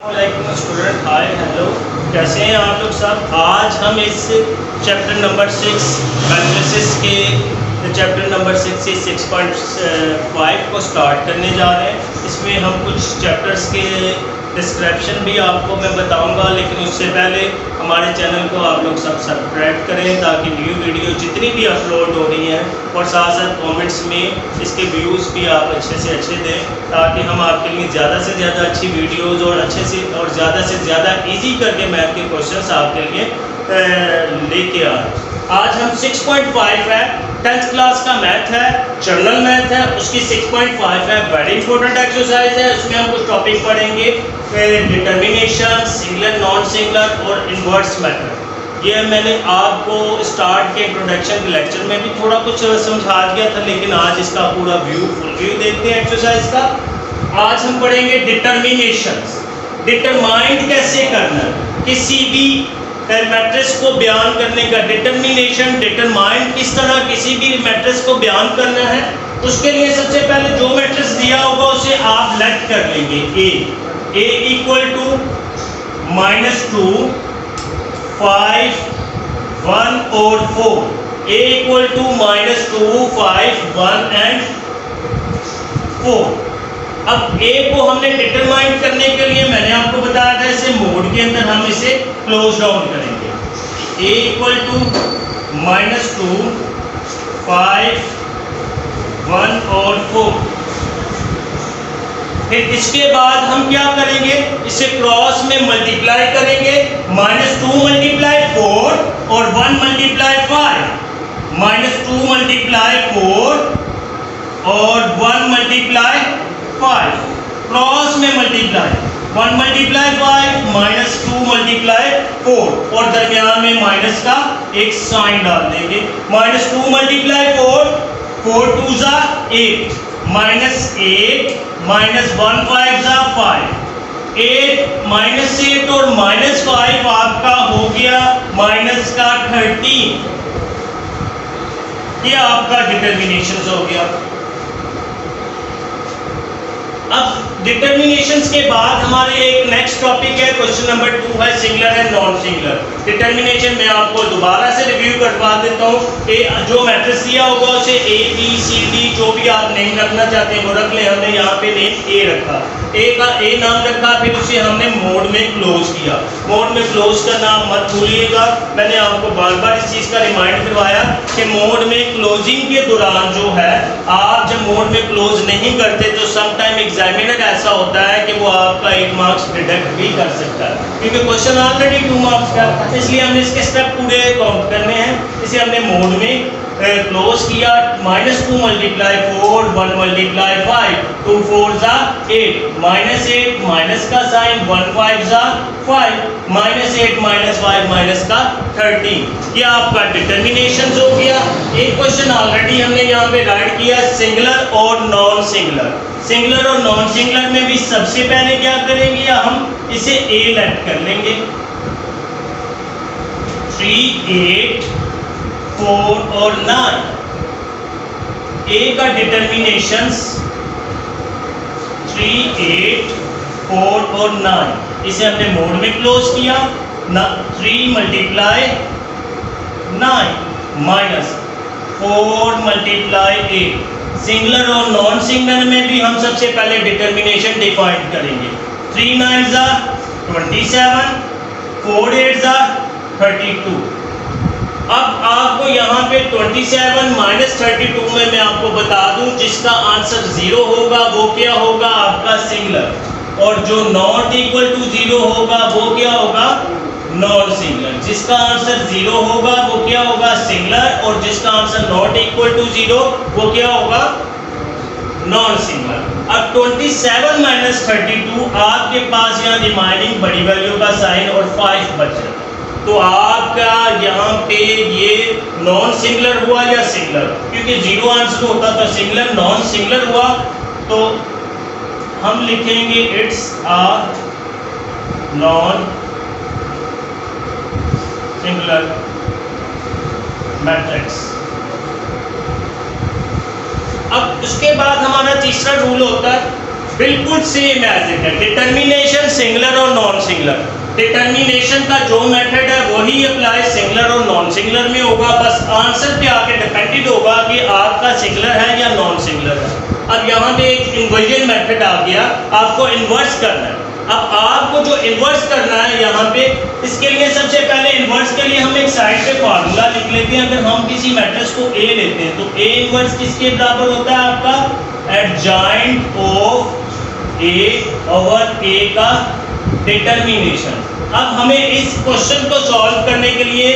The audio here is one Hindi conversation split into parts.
वालेकुम स्टूडेंट, हाय हेलो, कैसे हैं आप लोग सब। आज हम इस चैप्टर नंबर 6 मैट्रिसेस के चैप्टर नंबर 6 से 6.5 को स्टार्ट करने जा रहे हैं। इसमें हम कुछ चैप्टर्स के डिस्क्रिप्शन भी आपको मैं बताऊंगा, लेकिन उससे पहले हमारे चैनल को आप लोग सब सब्सक्राइब करें ताकि न्यू वीडियो जितनी भी अपलोड हो रही हैं और साथ साथ कमेंट्स में इसके व्यूज़ भी आप अच्छे से अच्छे दें ताकि हम आपके लिए ज़्यादा से ज़्यादा अच्छी वीडियोज़ और अच्छे से और ज़्यादा से ज़्यादा ईजी करके मैथ के क्वेश्चंस आपके लिए लेके आए। आज हम 6.5 है, 10th क्लास का मैथ है, जनरल मैथ है, उसकी 6.5 है, वेरी इंपॉर्टेंट एक्सरसाइज है। उसमें हम कुछ टॉपिक पढ़ेंगे, डिटर्मिनेशन, सिंगुलर, नॉन सिंगुलर और इनवर्स मेथड। ये मैंने आपको स्टार्ट के इंट्रोडक्शन के लेक्चर में भी थोड़ा कुछ समझा दिया था, लेकिन आज इसका पूरा फुल व्यू देखते हैं एक्सरसाइज का। आज हम पढ़ेंगे डिटर्मिनेशंस, डिटरमाइंड कैसे करना, किसी भी मैट्रिक्स को बयान करने का डिटर्मिनेशन, डिटरमाइंड किस तरह किसी भी मैट्रिक्स को बयान करना है। उसके लिए सबसे पहले जो मैट्रिक्स दिया होगा उसे आप लेट कर लेंगे। ए इक्वल टू -2, 5, 1 और 4। ए इक्वल टू -2, 5, 1 एंड 4। अब ए को हमने डिटरमाइन करने के लिए मैंने आपको बताया था इसे मोड के अंदर हम इसे क्लोज डाउन करेंगे। ए इक्वल टू -2, 5, 1 और 4। फिर इसके बाद हम क्या करेंगे, इसे क्रॉस में मल्टीप्लाई करेंगे। -2 मल्टीप्लाई 4 और 1 मल्टीप्लाई 5। -2 मल्टीप्लाई 4 और 1 मल्टीप्लाई 5, क्रॉस में मल्टीप्लाई 1 मल्टीप्लाई 5, -2 मल्टीप्लाई 4 और दरमियान में माइनस का एक साइन डाल देंगे। -2 मल्टीप्लाई 4, 4 2 जा 8, -8 -1 5 जा 5, 8 -8 और -5 आपका हो गया माइनस का 13। ये आपका डिटर्मिनेशन हो गया। अब डिटर्मिनेशंस के बाद हमारे एक नेक्स्ट टॉपिक है, क्वेश्चन नंबर 2 है singular and non singular. Determination मैं आपको दोबारा से रिव्यू करवा देता हूँ। जो मैट्रिक्स दिया होगा उसे ए बी सी डी जो भी आप नेम रखना चाहते हैं वो रख लें। हमने यहाँ पे नेम ए रखा, ए का ए नाम रखा, फिर उसे हमने मोड में क्लोज किया। मोड में क्लोज का नाम मत भूलिएगा, मैंने आपको बार बार इस चीज़ का रिमाइंड करवाया कि मोड में क्लोजिंग के दौरान जो है आप जब मोड में क्लोज नहीं करते तो समटाइम एग्जामिनर ऐसा होता है कि वो आपका 1 मार्क्स डिडक्ट भी कर सकता है, क्योंकि क्वेश्चन ऑलरेडी 2 मार्क्स का, इसलिए हमने इसके स्टेप पूरे काउंट करने हैं। इसे हमने मोड में क्लोज किया। -2 मल्टीप्लाई 4, 1 मल्टीप्लाई 5, 2 4 जा 8, -8 माइनस का साइन, 1 5 जा 5, -8 -5 माइनस का 13। ये आपका डिटर्मिनेशन हो गया। एक क्वेश्चन ऑलरेडी हमने यहाँ पे राइट किया, सिंगुलर और नॉन सिंगुलर। सिंगुलर और नॉन सिंगुलर में भी सबसे पहले क्या करेंगे, हम इसे ए लेट कर लेंगे। 3, 8, 4 और 9। ए का डिटर्मिनेशंस 3, 8, 4 और 9। इसे हमने मोड में क्लोज किया। 3 मल्टीप्लाई 9 माइनस 4 मल्टीप्लाई 8। सिंगुलर और नॉन सिंगुलर में भी हम सबसे पहले डिटर्मिनेशन डिफाइन करेंगे। 3 9 जा 27, 4 8 जा 32। अब आपको यहाँ पे 27 -32 में मैं आपको बता दूं जिसका आंसर 0 होगा वो क्या होगा, आपका सिंगुलर, और जो नॉट इक्वल टू 0 होगा वो क्या होगा, नॉन सिंगुलर। जिसका आंसर 0 होगा वो क्या होगा, सिंगुलर, और जिसका आंसर नॉट इक्वल टू 0 वो क्या होगा, नॉन सिंगुलर। अब 27 -32 आपके पास यहाँ रिमाइनिंग बड़ी वैल्यू का साइन और 5 बच रहा है, तो आपका यहाँ पे ये नॉन सिंगुलर हुआ या सिंगुलर, क्योंकि 0 आंसर होता तो सिंगुलर, नॉन सिंगुलर हुआ तो हम लिखेंगे it's a non singular matrix. अब उसके बाद हमारा तीसरा रूल होता है बिल्कुल सेम एज इट है। डिटर्मिनेशन सिंगुलर और नॉन सिंगुलर, डिटर्मिनेशन का जो मेथड है वही अप्लाई सिंगुलर और नॉन सिंगुलर में होगा। बस आंसर पे आके डिपेंडेंट होगा कि आपका सिंगुलर है या नॉन सिंगुलर है। अब यहाँ पे एक इन्वर्जन मेथड आ गया, आपको इन्वर्स करना है। अब आपको जो इन्वर्स करना है यहाँ पे, इसके लिए सबसे पहले इन्वर्स के लिए हम एक साइड पे फार्मूला लिख लेते हैं। अगर हम किसी मैट्रिक्स को ए लेते हैं तो ए इन्वर्स किसके बराबर होता है आपका, एडजॉइंट ऑफ ए ओवर ए का डिटर्मिनेशन। अब हमें इस क्वेश्चन को सॉल्व करने के लिए,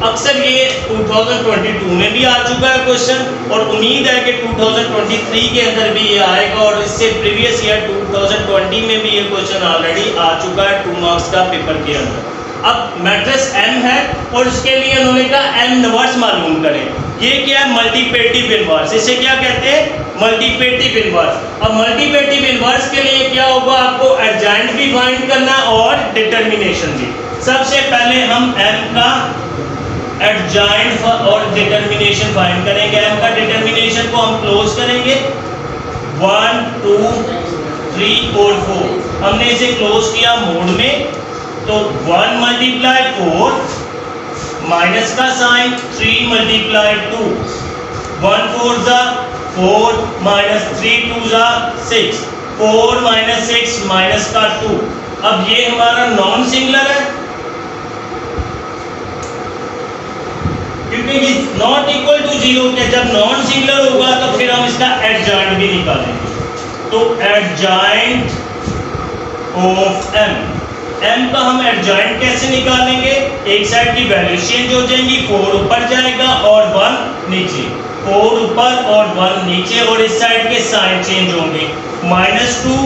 अक्सर ये 2022 में भी आ चुका है क्वेश्चन और उम्मीद है कि 2023 के अंदर भी ये आएगा, और इससे प्रीवियस ईयर 2020 में भी ये क्वेश्चन ऑलरेडी आ चुका है 2 मार्क्स का पेपर के अंदर। अब मैट्रिक्स M है और उसके लिए उन्होंने कहा M इनवर्स मालूम करें। ये क्या है, मल्टीप्लिकेटिव इनवर्स। इसे क्या कहते हैं, मल्टीप्लिकेटिव इनवर्स। अब मल्टीप्लिकेटिव इनवर्स के लिए क्या होगा, आपको एडजॉइंट भी फाइंड करना और डिटर्मिनेशन भी। सबसे पहले हम M का एडजॉइंट और डिटर्मिनेशन फाइंड करेंगे। M का डिटर्मिनेशन को हम क्लोज करेंगे 1 2 3 और 4। हमने इसे क्लोज किया मोड में, तो 1 मल्टीप्लाई 4 माइनस का साइन 3 मल्टीप्लाई 2, 1 4 जा 4 माइनस 3 2 जा 6, 4 माइनस 6 माइनस का 2। अब ये हमारा नॉन सिंगुलर है क्योंकि ये नॉट इक्वल टू 0 के, जब नॉन सिंगुलर होगा तो फिर हम इसका एडजॉइंट भी निकालेंगे। तो एडजॉइंट ऑफ M का हम एडजॉइंट कैसे निकालेंगे, एक साइड की वैल्यू चेंज हो जाएंगी, 4 ऊपर जाएगा और 1 नीचे, 4 ऊपर और 1 नीचे, और इस साइड के साइन चेंज होंगे, -2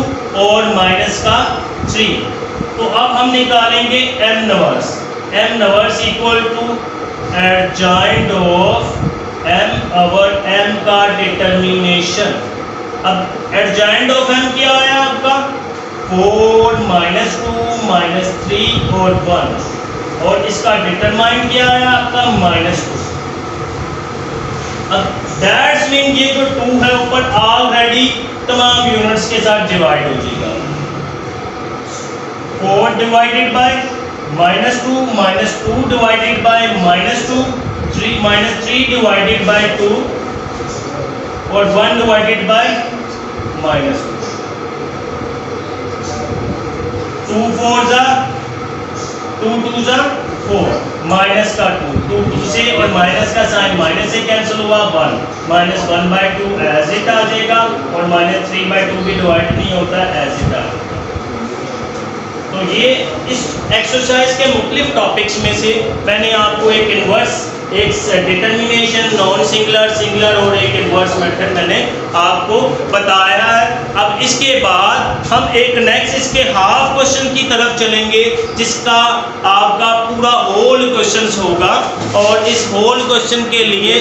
और माइनस का 3। तो अब हम निकालेंगे M inverse. M inverse equal to adjoint of M over M का डिटर्मिनेशन। अब एडजॉइंट ऑफ M क्या आया आपका, 4 -2 -3 और 1, और इसका डिटरमाइंड क्या है आपका -2। अब दैट्स मीन ये जो 2 है ऊपर ऑलरेडी तमाम यूनिट्स के साथ डिवाइड हो जाएगा। 4 divided by -2 divided by -2, 3 divided by 2 और 1 डिवाइडेड बाय -2। 2 4 जा 2 2 जा 4, माइनस का 2 2 से, और माइनस का साइन माइनस से कैंसिल हुआ, 1 -1/2 एज इट आ जाएगा, और -3/2 भी डिवाइड नहीं होता एज इट आ जाएगा। तो ये इस एक्सरसाइज के मुख्तलिफ टॉपिक्स में से मैंने आपको एक इन्वर्स, एक डिटर्मिनेशन, नॉन सिंगुलर, सिंगुलर और एक इन्वर्स मेथड मैंने आपको बताया है। अब इसके बाद हम एक नेक्स्ट इसके हाफ क्वेश्चन की तरफ चलेंगे, जिसका आपका पूरा होल क्वेश्चन होगा, और इस होल क्वेश्चन के लिए